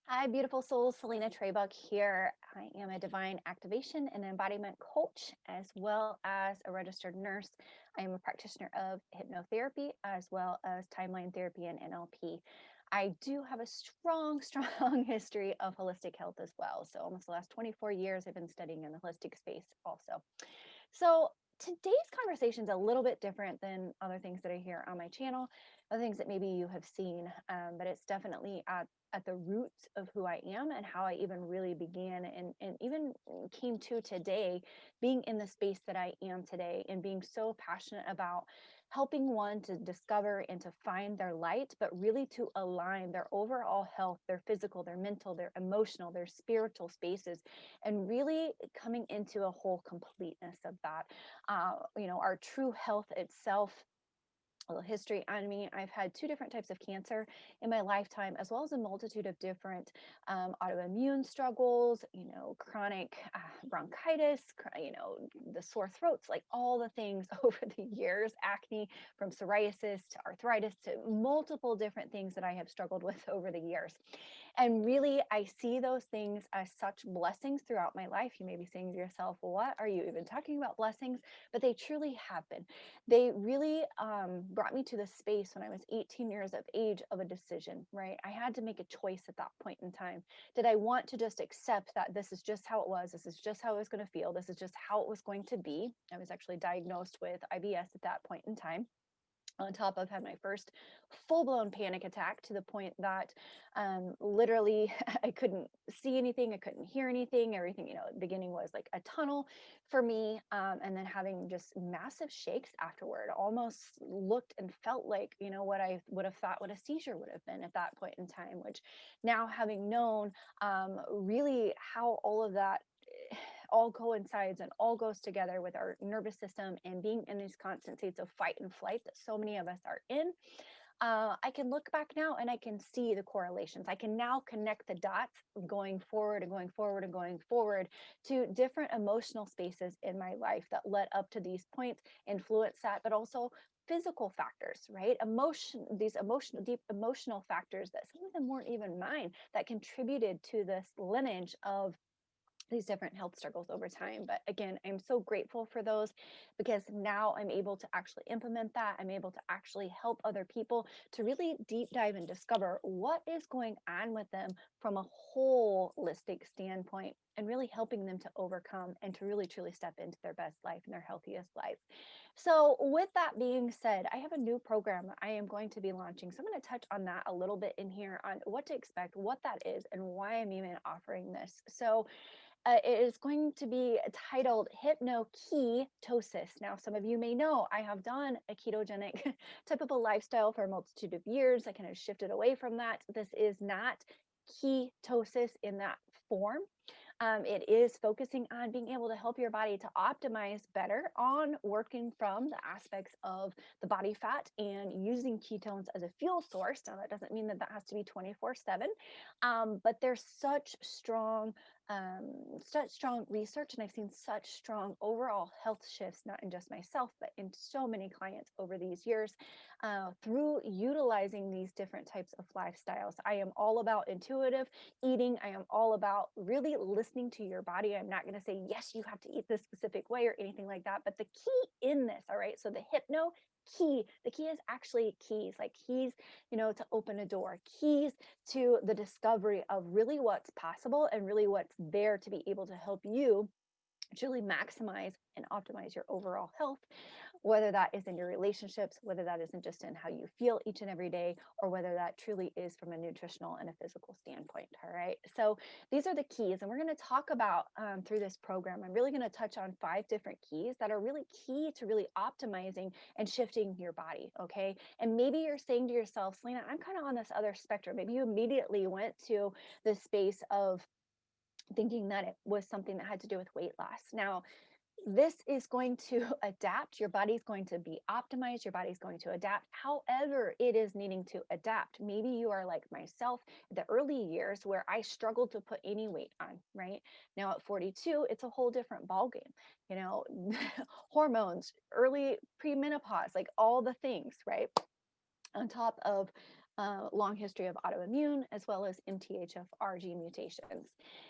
Hi, beautiful souls. Selena Treybuck here. I am a divine activation and embodiment coach, as well as a registered nurse. I am a practitioner of hypnotherapy, as well as timeline therapy and NLP. I do have a strong, strong history of holistic health as well. So, almost the last 24 years, I've been studying in the holistic space also. So, today's conversation is a little bit different than other things that I hear on my channel, other things that maybe you have seen, but it's definitely at the roots of who I am and how I even really began and even came to today, being in the space that I am today and being so passionate about helping one to discover and to find their light, but really to align their overall health, their physical, their mental, their emotional, their spiritual spaces, and really coming into a whole completeness of that. Our true health itself. A little history on me. I've had two different types of cancer in my lifetime, as well as a multitude of different autoimmune struggles, chronic bronchitis, the sore throats, like all the things over the years, acne, from psoriasis to arthritis to multiple different things that I have struggled with over the years. And really, I see those things as such blessings throughout my life. You may be saying to yourself, what are you even talking about blessings? But they truly have been. They really brought me to the space when I was 18 years of age of a decision, right? I had to make a choice at that point in time. Did I want to just accept that this is just how it was? This is just how I was going to feel. This is just how it was going to be. I was actually diagnosed with IBS at that point in time. On top of had my first full-blown panic attack to the point that literally I couldn't see anything, I couldn't hear anything. Everything, at the beginning was like a tunnel for me, and then having just massive shakes afterward, almost looked and felt like what I would have thought what a seizure would have been at that point in time. Which now, having known really how all of that all coincides and all goes together with our nervous system and being in these constant states of fight and flight that so many of us are in. I can look back now and I can see the correlations. I can now connect the dots going forward and going forward and going forward to different emotional spaces in my life that led up to these points, influence that, but also physical factors, right? These emotional, deep emotional factors that some of them weren't even mine that contributed to this lineage of these different health struggles over time. But again, I'm so grateful for those because now I'm able to actually implement that. I'm able to actually help other people to really deep dive and discover what is going on with them from a holistic standpoint and really helping them to overcome and to really truly step into their best life and their healthiest life. So, with that being said, I have a new program I am going to be launching. So, I'm going to touch on that a little bit in here on what to expect, what that is, and why I'm even offering this. So, it is going to be titled Hypno Ketosis. Now, some of you may know I have done a ketogenic type of a lifestyle for a multitude of years. I kind of shifted away from that. This is not ketosis in that form. It is focusing on being able to help your body to optimize better on working from the aspects of the body fat and using ketones as a fuel source. Now, that doesn't mean that that has to be 24/7, but there's such strong research, and I've seen such strong overall health shifts, not in just myself, but in so many clients over these years through utilizing these different types of lifestyles. I am all about intuitive eating. I am all about really listening to your body. I'm not going to say, yes, you have to eat this specific way or anything like that. But the key in this, all right, so the hypno the key is actually keys, like keys, to open a door, keys to the discovery of really what's possible and really what's there to be able to help you truly maximize and optimize your overall health, whether that is in your relationships, whether that isn't just in how you feel each and every day, or whether that truly is from a nutritional and a physical standpoint. All right. So these are the keys, and we're going to talk about through this program. I'm really going to touch on 5 different keys that are really key to really optimizing and shifting your body. Okay. And maybe you're saying to yourself, Selena, I'm kind of on this other spectrum. Maybe you immediately went to the space of thinking that it was something that had to do with weight loss. Now, this is going to adapt. Your body's going to be optimized. Your body's going to adapt. However, it is needing to adapt. Maybe you are like myself, the early years where I struggled to put any weight on, right? Now at 42, it's a whole different ballgame. Hormones, early premenopause, like all the things, right? On top of long history of autoimmune, as well as MTHFR gene mutations.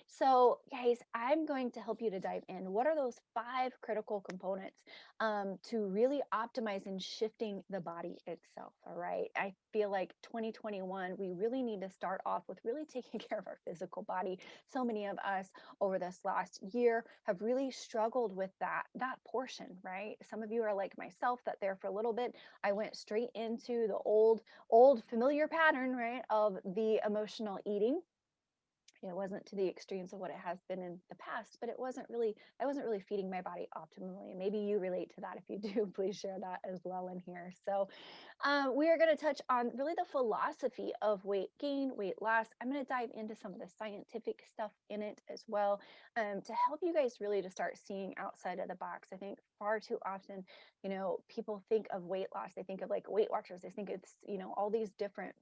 So, guys, I'm going to help you to dive in. What are those 5 critical components to really optimize in shifting the body itself? All right. I feel like 2021, we really need to start off with really taking care of our physical body. So many of us over this last year have really struggled with that portion, right? Some of you are like myself, that there for a little bit, I went straight into the old familiar pattern, right, of the emotional eating. It wasn't to the extremes of what it has been in the past, but I wasn't really feeding my body optimally. And maybe you relate to that. If you do, please share that as well in here. So we are going to touch on really the philosophy of weight gain, weight loss. I'm going to dive into some of the scientific stuff in it as well, to help you guys really to start seeing outside of the box. I think far too often, people think of weight loss, they think of like Weight Watchers, they think it's, all these different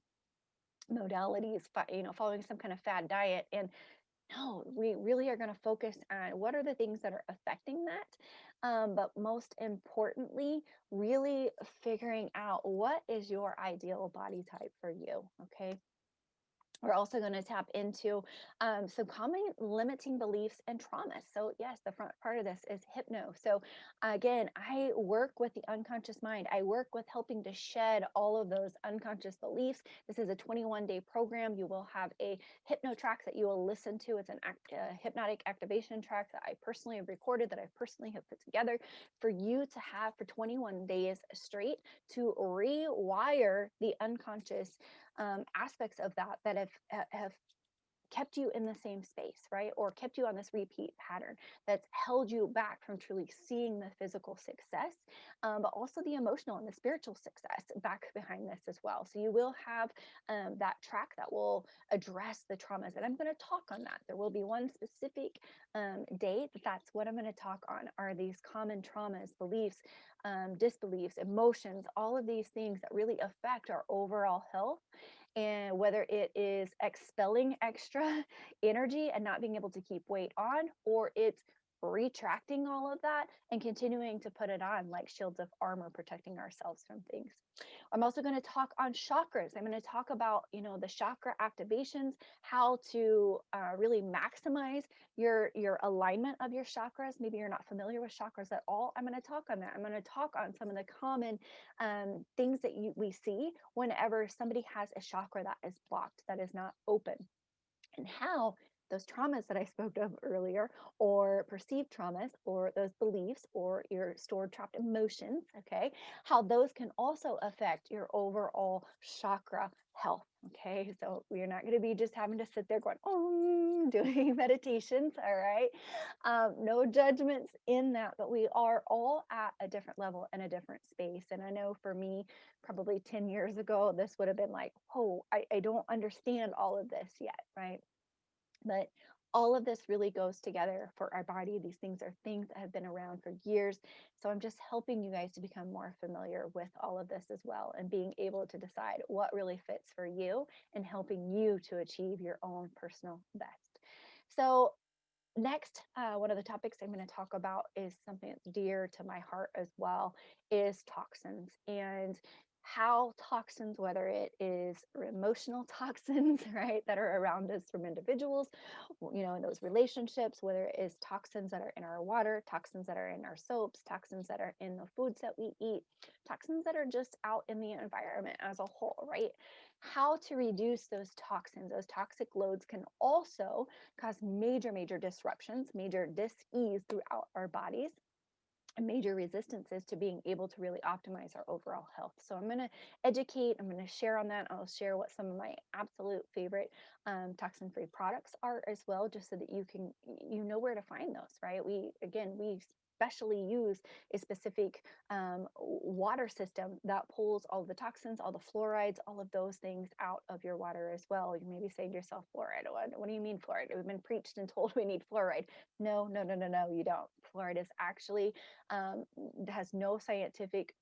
modalities, following some kind of fad diet. And no, we really are going to focus on what are the things that are affecting that. But most importantly, really figuring out what is your ideal body type for you. Okay. We're also going to tap into some common limiting beliefs and traumas. So, yes, the front part of this is hypno. So, again, I work with the unconscious mind. I work with helping to shed all of those unconscious beliefs. This is a 21-day program. You will have a hypno track that you will listen to. It's an hypnotic activation track that I personally have recorded, that I personally have put together for you to have for 21 days straight to rewire the unconscious aspects of that have kept you in the same space, right? Or kept you on this repeat pattern that's held you back from truly seeing the physical success, but also the emotional and the spiritual success back behind this as well. So you will have that track that will address the traumas. And I'm going to talk on that. There will be one specific day that's what I'm going to talk on, are these common traumas, beliefs, disbeliefs, emotions, all of these things that really affect our overall health. And whether it is expelling extra energy and not being able to keep weight on, or it's retracting all of that and continuing to put it on like shields of armor, protecting ourselves from things. I'm also going to talk on chakras. I'm going to talk about, the chakra activations, how to really maximize your alignment of your chakras. Maybe you're not familiar with chakras at all. I'm going to talk on that. I'm going to talk on some of the common things that we see whenever somebody has a chakra that is blocked, that is not open, and how those traumas that I spoke of earlier, or perceived traumas, or those beliefs, or your stored trapped emotions, okay, how those can also affect your overall chakra health. Okay, so we're not going to be just having to sit there going, oh, doing meditations. All right, no judgments in that, but we are all at a different level and a different space. And I know for me, probably 10 years ago, this would have been like, oh, I don't understand all of this yet, right? But all of this really goes together for our body. These things are things that have been around for years. So I'm just helping you guys to become more familiar with all of this as well, and being able to decide what really fits for you and helping you to achieve your own personal best. So next, one of the topics I'm going to talk about is something that's dear to my heart as well, is toxins, and how toxins, whether it is emotional toxins, right, that are around us from individuals, in those relationships, whether it is toxins that are in our water, toxins that are in our soaps, toxins that are in the foods that we eat, toxins that are just out in the environment as a whole, right? How to reduce those toxins, those toxic loads can also cause major, major disruptions, major dis-ease throughout our bodies, and major resistances to being able to really optimize our overall health. So I'm going to educate, I'm going to share on that. I'll share what some of my absolute favorite toxin-free products are as well, just so that you know where to find those, right? We especially use a specific water system that pulls all the toxins, all the fluorides, all of those things out of your water as well. You may be saying to yourself, fluoride, what do you mean fluoride? We've been preached and told we need fluoride. No, no, no, no, no, you don't. Fluoride is actually has no scientific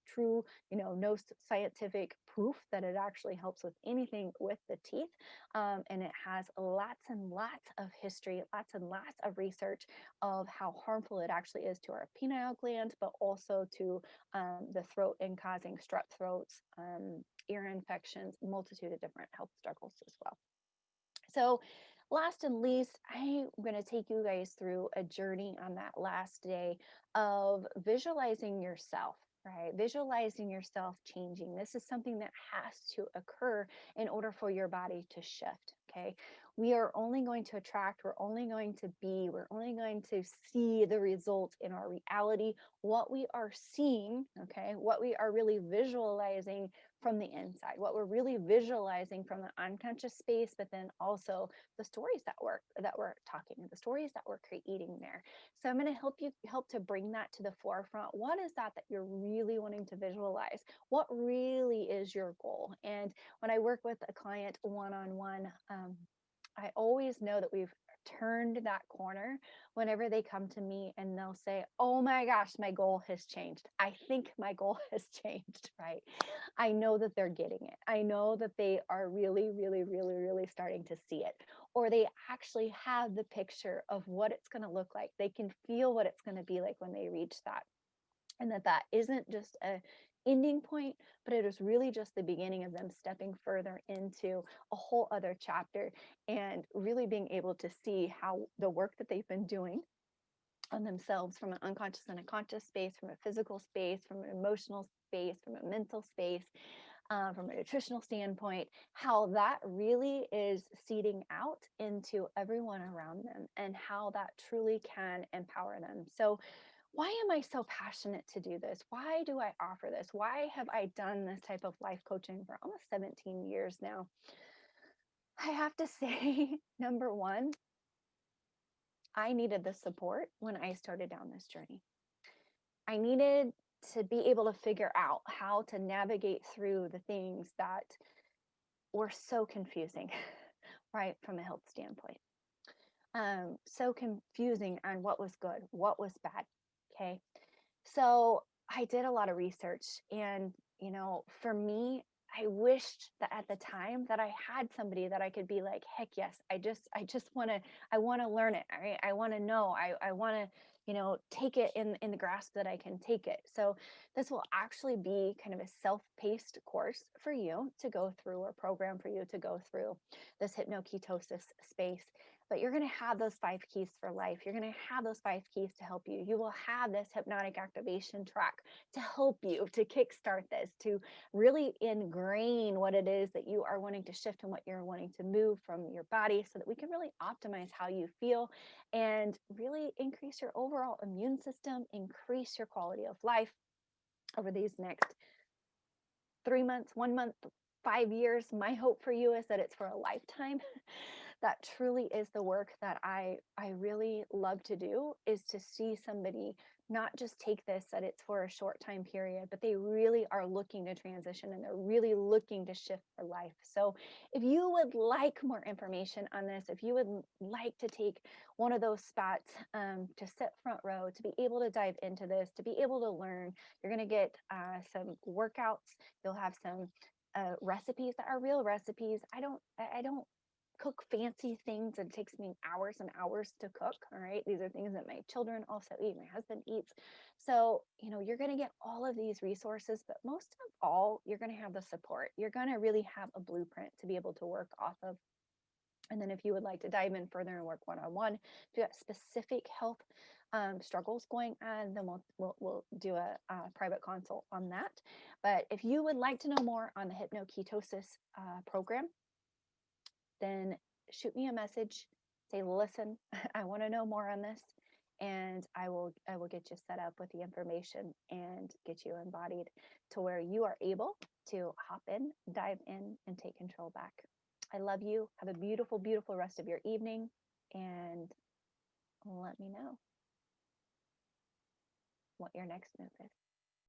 scientific proof that it actually helps with anything with the teeth. And it has lots and lots of history, lots and lots of research of how harmful it actually is to our pineal gland, but also to the throat and causing strep throats, ear infections, multitude of different health struggles as well. So last and least, I'm going to take you guys through a journey on that last day of visualizing yourself, right? Visualizing yourself changing. This is something that has to occur in order for your body to shift, okay? We are only going to attract, we're only going to be, we're only going to see the results in our reality, what we are seeing, okay? What we are really visualizing from the inside, what we're really visualizing from the unconscious space, but then also the stories that we're talking, the stories that we're creating there. So I'm going to help to bring that to the forefront. What is that you're really wanting to visualize? What really is your goal? And when I work with a client one-on-one, I always know that we've turned that corner whenever they come to me and they'll say, oh my gosh, my goal has changed. I think my goal has changed, right? I know that they're getting it. I know that they are really, really, really, really starting to see it. Or they actually have the picture of what it's going to look like. They can feel what it's going to be like when they reach that. And that isn't just a ending point, but it is really just the beginning of them stepping further into a whole other chapter and really being able to see how the work that they've been doing on themselves from an unconscious and a conscious space, from a physical space, from an emotional space, from a mental space, from a nutritional standpoint, how that really is seeding out into everyone around them and how that truly can empower them. So why am I so passionate to do this? Why do I offer this? Why have I done this type of life coaching for almost 17 years now? I have to say, number one, I needed the support when I started down this journey. I needed to be able to figure out how to navigate through the things that were so confusing, right, from a health standpoint. So confusing on what was good, what was bad. Okay. So I did a lot of research and, for me, I wished that at the time that I had somebody that I could be like, heck yes, I want to learn it. Right? I want to know, I want to, take it in the grasp that I can take it. So this will actually be kind of a self-paced course for you to go through, or program for you to go through this hypno-ketosis space. But you're going to have those 5 keys for life. You're going to have those 5 keys to help you. You will have this hypnotic activation track to help you to kickstart this, to really ingrain what it is that you are wanting to shift and what you're wanting to move from your body, so that we can really optimize how you feel and really increase your overall immune system, increase your quality of life over these next 3 months, 1 month, 5 years. My hope for you is that it's for a lifetime. That truly is the work that I really love to do, is to see somebody not just take this, that it's for a short time period, but they really are looking to transition and they're really looking to shift their life. So if you would like more information on this, if you would like to take one of those spots, to sit front row, to be able to dive into this, to be able to learn, you're going to get some workouts. You'll have some recipes that are real recipes. I don't cook fancy things. It takes me hours and hours to cook. All right. These are things that my children also eat, my husband eats. So, you're going to get all of these resources, but most of all, you're going to have the support. You're going to really have a blueprint to be able to work off of. And then if you would like to dive in further and work one-on-one, if you have specific health struggles going on, then we'll do a private consult on that. But if you would like to know more on the Hypno-Ketosis program, then shoot me a message, say, listen, I want to know more on this. And I will get you set up with the information and get you embodied to where you are able to hop in, dive in, and take control back. I love you. Have a beautiful, beautiful rest of your evening. And let me know what your next move is.